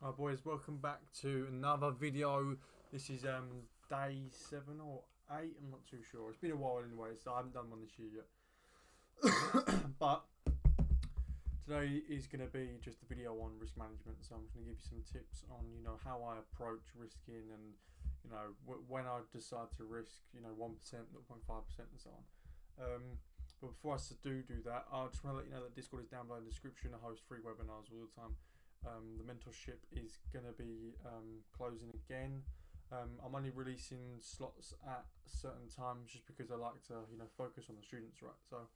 Hi boys, welcome back to another video. This is day 7 or 8, I'm not too sure. It's been a while anyway, so I haven't done one this year yet. But today is going to be just a video on risk management, so I'm going to give you some tips on how I approach risking and when I decide to risk 1%, 0.5% and so on. But before I do that, I just want to let you know that Discord is down below in the description. I host free webinars all the time. The mentorship is going to be closing again. I'm only releasing slots at certain times just because I like to focus on the students, right? So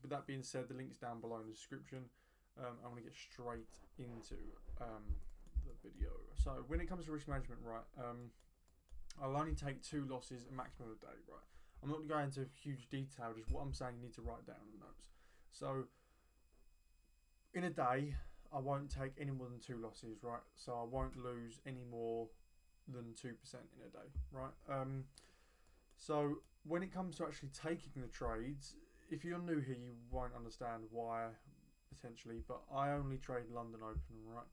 with that being said, the link's down below in the description. I'm going to get straight into the video. So when it comes to risk management, right, I'll only take 2 losses a maximum a day, right? I'm not going to go into huge detail, just what I'm saying you need to write down in the notes. So in a day, I won't take any more than 2 losses, right? So I won't lose any more than 2% in a day, right? So when it comes to actually taking the trades, if you're new here, you won't understand why potentially, but I only trade London Open, right?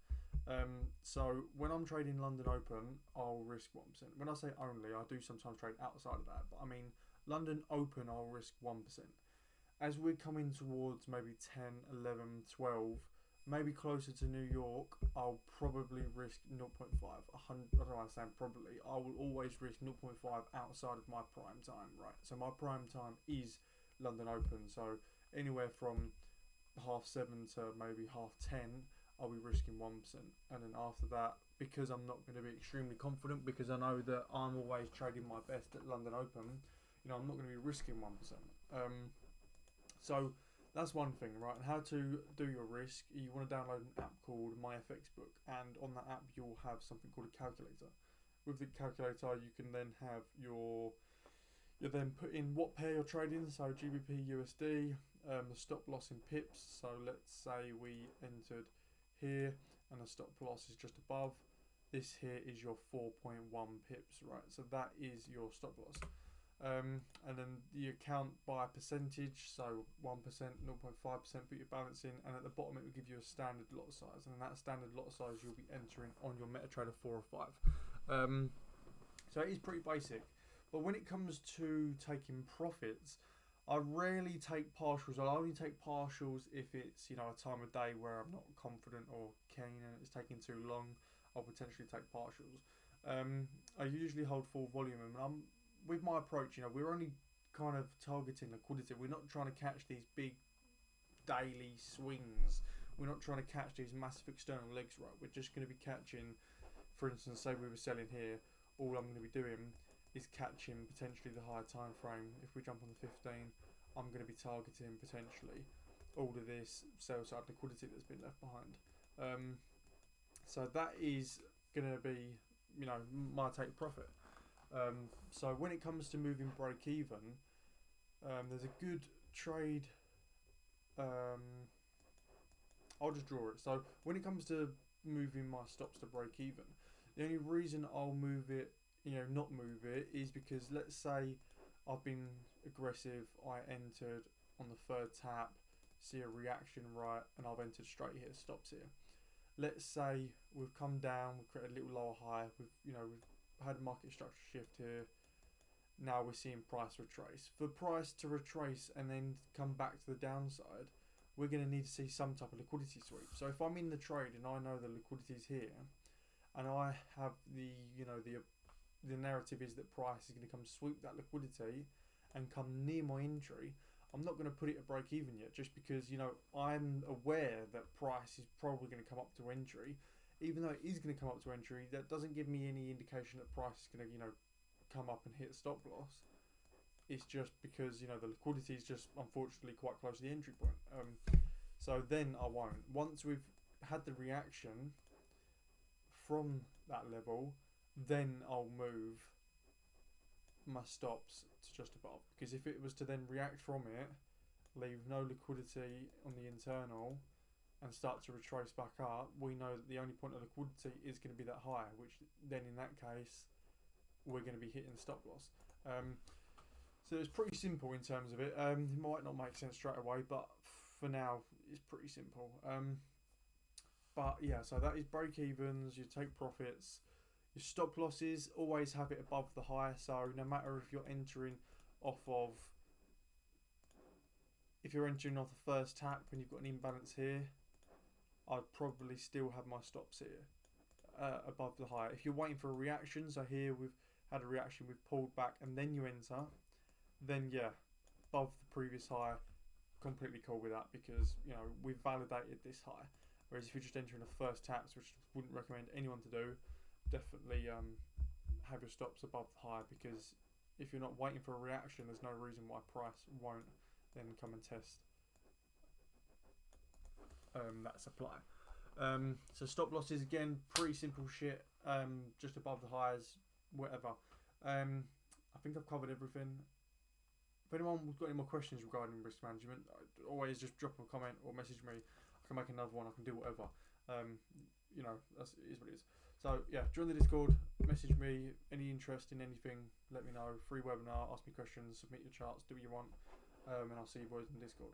So when I'm trading London Open, I'll risk 1%. When I say only, I do sometimes trade outside of that, but I mean London Open, I'll risk 1%. As we're coming towards maybe 10, 11, 12, maybe closer to New York, I'll probably risk 0.5. I don't know why I'm saying probably. I will always risk 0.5 outside of my prime time, right? So my prime time is London Open. So anywhere from 7:30 to maybe 10:30, I'll be risking 1%. And then after that, because I'm not going to be extremely confident, because I know that I'm always trading my best at London Open, I'm not going to be risking 1%. So that's one thing, right? And how to do your risk, you want to download an app called MyFXBook, and on that app you'll have something called a calculator. With the calculator you can then have you then put in what pair you're trading, so GBP USD, the stop loss in pips. So let's say we entered here and the stop loss is just above. This here is your 4.1 pips, right? So that is your stop loss. And then you count by percentage, so 1%, 0.5% put your balance in, and at the bottom it will give you a standard lot size, and that standard lot size you'll be entering on your MetaTrader 4 or 5. So it is pretty basic, but when it comes to taking profits, I rarely take partials. I only take partials if it's a time of day where I'm not confident or keen and it's taking too long. I'll potentially take partials. I usually hold full volume, and with my approach, we're only kind of targeting liquidity. We're not trying to catch these big daily swings. We're not trying to catch these massive external legs, right? We're just going to be catching, for instance, say we were selling here, all I'm going to be doing is catching potentially the higher time frame. If we jump on the 15, I'm going to be targeting potentially all of this sell side liquidity that's been left behind. So that is going to be, my take profit. So when it comes to moving break even, there's a good trade. I'll just draw it. So when it comes to moving my stops to break even, the only reason I'll move it, not move it, is because let's say I've been aggressive, I entered on the 3rd tap, see a reaction right, and I've entered straight here, stops here. Let's say we've come down, we've created a little lower high, we've had a market structure shift here. Now we're seeing price retrace. For price to retrace and then come back to the downside, we're going to need to see some type of liquidity sweep. So if I'm in the trade and I know the liquidity is here, and I have the narrative is that price is going to come sweep that liquidity and come near my entry, I'm not going to put it at break even yet, just because I'm aware that price is probably going to come up to entry. Even though it is going to come up to entry, that doesn't give me any indication that price is going to come up and hit stop loss. It's just because the liquidity is just unfortunately quite close to the entry point. So then I won't. Once we've had the reaction from that level, then I'll move my stops to just above, because if it was to then react from it, leave no liquidity on the internal, and start to retrace back up, we know that the only point of liquidity is going to be that high, which then in that case we're going to be hitting the stop loss. So it's pretty simple in terms of it. It might not make sense straight away, but for now it's pretty simple. But yeah, so that is break evens, you take profits. Your stop losses, always have it above the high. So no matter if you're entering off of, if you're entering off the first tap and you've got an imbalance here, I'd probably still have my stops here above the high. If you're waiting for a reaction, so here we've had a reaction, we've pulled back and then you enter, then yeah, above the previous high, completely cool with that, because you know we've validated this high. Whereas if you're just entering the first taps, which I wouldn't recommend anyone to do, definitely have your stops above the high, because if you're not waiting for a reaction, there's no reason why price won't then come and test that supply. So stop losses, again, pretty simple shit, just above the highs, whatever. I think I've covered everything. If anyone's got any more questions regarding risk management, always just drop a comment or message me. I can make another one, I can do whatever. You know, it is what it is. So yeah, join the Discord, message me, any interest in anything, let me know. Free webinar, ask me questions, submit your charts, do what you want, and I'll see you boys in the Discord.